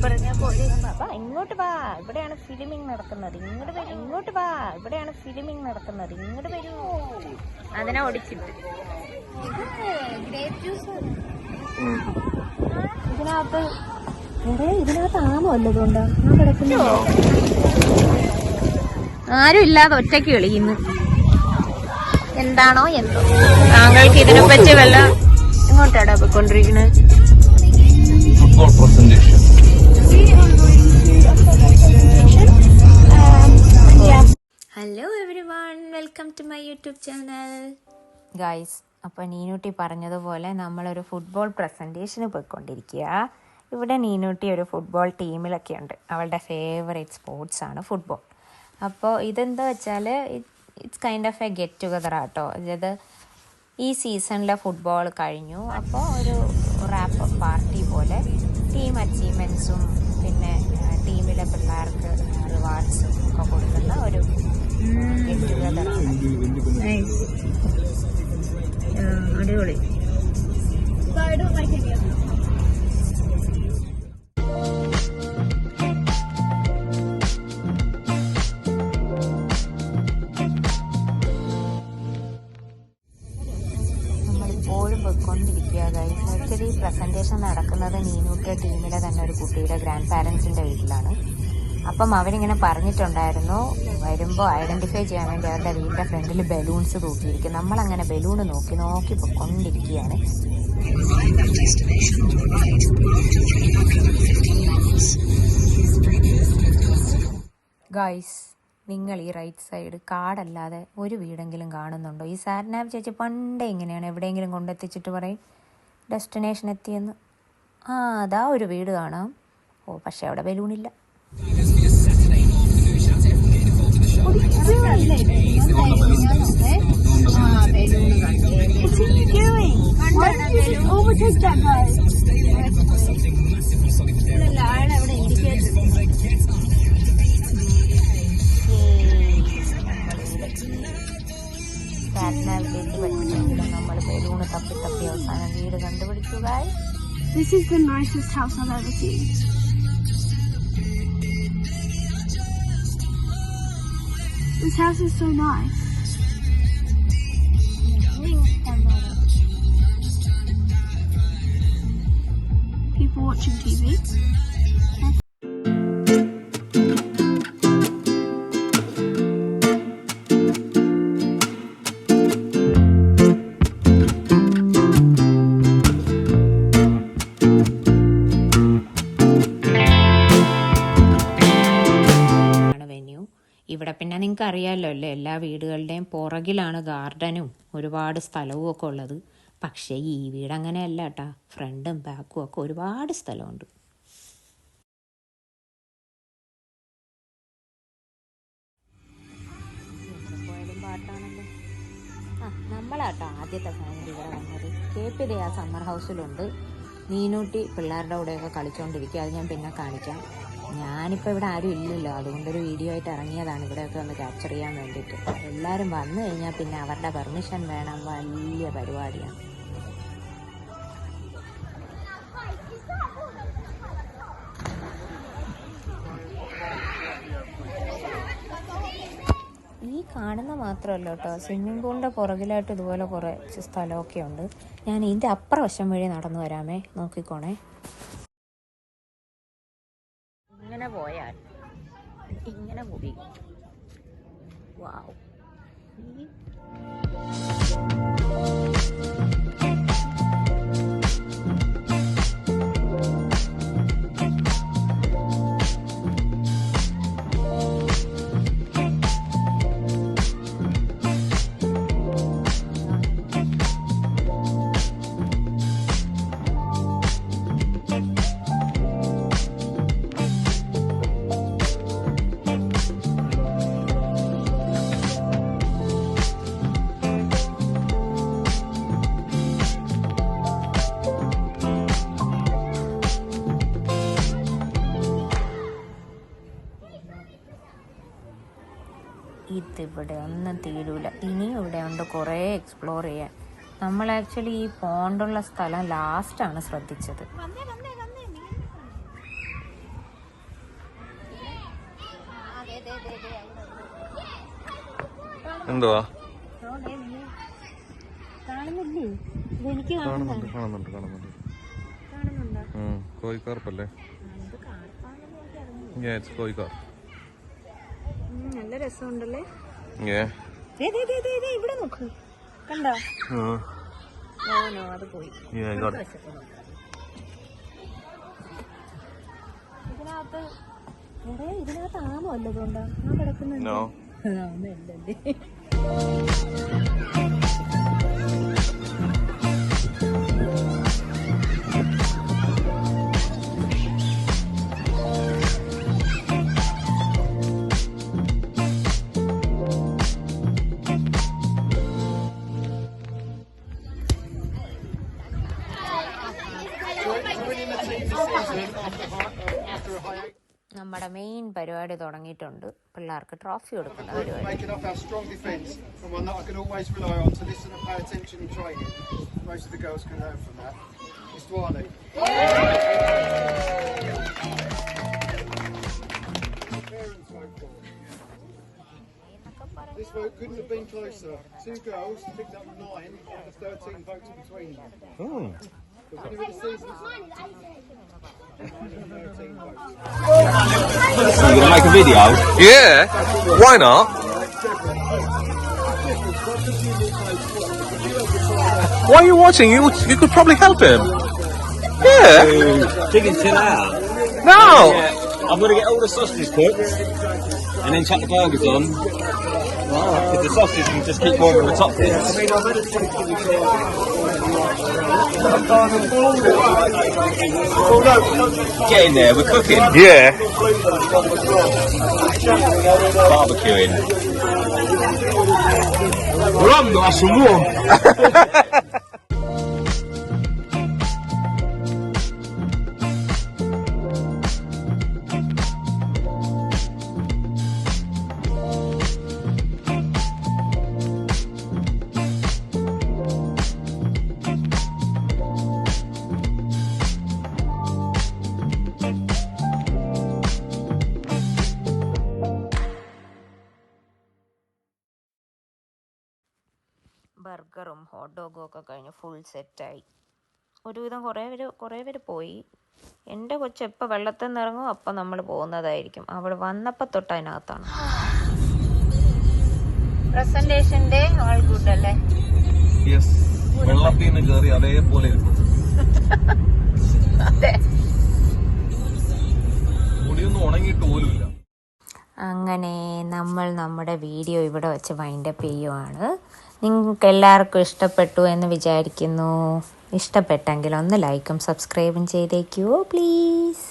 പറഞ്ഞ പോലെ ഇങ്ങോട്ട് വാ, ഇവിടെയാണ് ഫിലിമിംഗ് നടക്കുന്നത്, ഇങ്ങോട്ട് വാ, ഇവിടെയാണ് ഫിലിമിംഗ് നടക്കുന്നത്, ഇങ്ങോട്ട് വരൂ. അതിനെ ഓടിച്ചിട്ട് ഇതിനകത്ത് ആമോ വല്ലതുകൊണ്ടോ ആരും ഇല്ലാതെ ഒറ്റയ്ക്ക് കളിക്കുന്നു. എന്താണോ എന്തോ. താങ്കൾക്ക് ഇതിനെ പറ്റി വല്ല എങ്ങോട്ടാടാ പോയിക്കൊണ്ടിരിക്കുന്നത്? Hello everyone, welcome to my YouTube channel guys. അപ്പോൾ നീനൂട്ടി പറഞ്ഞതുപോലെ നമ്മളൊരു ഫുട്ബോൾ പ്രസൻറ്റേഷന് പോയിക്കൊണ്ടിരിക്കുക. ഇവിടെ നീനൂട്ടി ഒരു ഫുട്ബോൾ ടീമിലൊക്കെ ഉണ്ട്. അവളുടെ ഫേവറേറ്റ് സ്പോർട്സാണ് ഫുട്ബോൾ. അപ്പോൾ ഇതെന്താ വെച്ചാൽ it's kind of A get together ആട്ടോ. അതായത് ഈ സീസണിലെ ഫുട്ബോൾ കഴിഞ്ഞു, അപ്പോൾ ഒരു റാപ്പ് പാർട്ടി പോലെ ടീം അച്ചീവ്മെൻറ്റ്സും പിന്നെ ടീമിലെ പിള്ളേർക്ക് റിവാർഡ്സും ഒക്കെ കൊടുക്കുന്ന ഒരു ഗെറ്റ് ടുഗദറാണ്. അടിപൊളി. പോയിക്കൊണ്ടിരിക്കുക ഗൈസ്. ആക്ച്വലി പ്രസൻറ്റേഷൻ നടക്കുന്നത് നീനൂട്ടിയ ടീമിലെ തന്നെ ഒരു കുട്ടിയുടെ ഗ്രാൻഡ് പാരൻസിൻ്റെ വീട്ടിലാണ്. അപ്പം അവരിങ്ങനെ പറഞ്ഞിട്ടുണ്ടായിരുന്നു വരുമ്പോൾ ഐഡൻറ്റിഫൈ ചെയ്യാൻ വേണ്ടി അവരുടെ വീടിൻ്റെ ഫ്രണ്ടിൽ ബലൂൺസ് തൂക്കിയിരിക്കും. നമ്മളങ്ങനെ ബലൂണ് നോക്കി നോക്കി പോയിക്കൊണ്ടിരിക്കുകയാണ്. ഗൈസ്, നിങ്ങൾ ഈ റൈറ്റ് സൈഡ് കാടല്ലാതെ ഒരു വീടെങ്കിലും കാണുന്നുണ്ടോ? ഈ സാർനാബ് ചേച്ചി പണ്ടേ ഇങ്ങനെയാണ്, എവിടെയെങ്കിലും കൊണ്ടെത്തിച്ചിട്ട് പറയും ഡെസ്റ്റിനേഷൻ എത്തിയെന്ന്. അതാ ഒരു വീട് കാണാം. പക്ഷെ അവിടെ ബലൂണില്ല. നമ്മൾ ബലൂണ് തപ്പി തപ്പി അവസാനം വീട് കണ്ടുപിടിച്ചു. This is the nicest house I've ever seen. This house is so nice. People watching TV. ഇവിടെ പിന്നെ നിങ്ങൾക്ക് അറിയാമല്ലോ അല്ലേ, എല്ലാ വീടുകളുടെയും പുറകിലാണ് ഗാർഡനും ഒരുപാട് സ്ഥലവും ഒക്കെ ഉള്ളത്. പക്ഷേ ഈ വീട് അങ്ങനെയല്ല കേട്ടാ, ഫ്രണ്ടും ബാക്കും ഒക്കെ ഒരുപാട് സ്ഥലമുണ്ട്. പോയാലും പാട്ടാണല്ലോ. നമ്മളാട്ടോ ആദ്യത്തെ ഫാമിലി ഇവിടെ വന്നത്. കേപ്പിടെ ആ സമ്മർ ഹൗസിലുണ്ട്. നീനൂട്ടി പിള്ളേരുടെ കൂടെയൊക്കെ കളിച്ചുകൊണ്ടിരിക്കുക. അത് ഞാൻ പിന്നെ കാണിക്കാം. ഞാനിപ്പോൾ ഇവിടെ ആരും ഇല്ലല്ലോ, അതുകൊണ്ടൊരു വീഡിയോ ആയിട്ട് ഇറങ്ങിയതാണ് ഇവിടെയൊക്കെ ഒന്ന് ക്യാപ്ചർ ചെയ്യാൻ വേണ്ടിയിട്ട്. എല്ലാവരും വന്നു കഴിഞ്ഞാൽ പിന്നെ അവരുടെ പെർമിഷൻ വേണം, വലിയ പരിപാടിയാണ്. ഈ കാണുന്ന മാത്രമല്ല കേട്ടോ, സ്വിമ്മിംഗ് പൂളിൻ്റെ പുറകിലായിട്ട് ഇതുപോലെ കുറച്ച് സ്ഥലമൊക്കെ ഉണ്ട്. ഞാൻ ഇതിൻ്റെ അപ്പുറം വശം വഴി നടന്നു വരാമേ, നോക്കിക്കോണേ. ഇങ്ങനെ പോയാൽ ഇങ്ങനെ പോയി. വാവ്. ഇതിവിടെ ഒന്നും തീരൂല. ഇനിയും ഇവിടെ ഉണ്ട് കുറേ എക്സ്പ്ലോർ ചെയ്യാൻ. നമ്മൾ ആക്ച്വലി ഈ പോണ്ടുള്ള സ്ഥലം ലാസ്റ്റാണ് ശ്രദ്ധിച്ചത്. എന്തുവാ കാണുന്നില്ലേ? ഇതെനിക്ക് കാണുന്നുണ്ട് കാണുന്നുണ്ട് കാണുന്നുണ്ട്. കാണുന്നുണ്ടോ? കോഴിക്കാർപ്പല്ലേ? കോഴിക്കാർ. നല്ല രസമുണ്ടല്ലേ? Yeah. ഇവിടെ നോക്ക്, കണ്ടോ? അത് പോയി. Yeah, I got it. ഇതിനകത്ത് ആമോ അല്ലതുകൊണ്ടാ ആ കിടക്കുന്നുണ്ട്? No. ആമയല്ലേ? നമ്മുടെ മെയിൻ പരിപാടി തുടങ്ങിയിട്ടുണ്ട്. പിള്ളേർക്ക് ട്രോഫി കൊടുക്കുന്ന പരിപാടി. Making up our strong defence and one that I can always rely on to listen and pay attention in training. Most of the girls can learn from that. Mr. Wiley. Parents vote for. This vote couldn't have been closer. 2 girls picked up 9 out of 13 votes between them. But when the season's You gonna make a video? Yeah. Why not? Why are you watching? You could probably help him. Yeah. Chicken chill out. No. Yeah, I'm gonna get all the sausages cooked and then chuck the burgers on. If the sausage can just keep warm on the top bits. Get in there, we're cooking. Yeah. Barbecuing. Run, nice and warm. ബർഗറും hot ഡോഗും ഒക്കെ കഴിഞ്ഞ് full സെറ്റായി. ഒരുവിധം കുറേ പേര് പോയി. എൻ്റെ കൊച്ച് എപ്പോൾ വെള്ളത്തിൽ നിന്ന് ഇറങ്ങും അപ്പം നമ്മൾ പോകുന്നതായിരിക്കും. അവിടെ വന്നപ്പോൾ തൊട്ട് അതിനകത്താണ്. പ്രസന്റേഷൻ്റെ ആൾ കൂട്ടല്ലേ? യെസ്. വെള്ളത്തിൽ നിന്ന് കയറി അതേപോലെ അതെ. മുടിയൊന്നും ഉണങ്ങിയിട്ട് പോലുമില്ല. അങ്ങനെ നമ്മൾ നമ്മുടെ വീഡിയോ ഇവിടെ വെച്ച് വൈൻഡപ്പ് ചെയ്യുവാണ്. നിങ്ങൾക്ക് എല്ലാവർക്കും ഇഷ്ടപ്പെട്ടു എന്ന് വിചാരിക്കുന്നു. ഇഷ്ടപ്പെട്ടെങ്കിൽ ഒന്ന് ലൈക്കും സബ്സ്ക്രൈബും ചെയ്തേക്കുമോ പ്ലീസ്.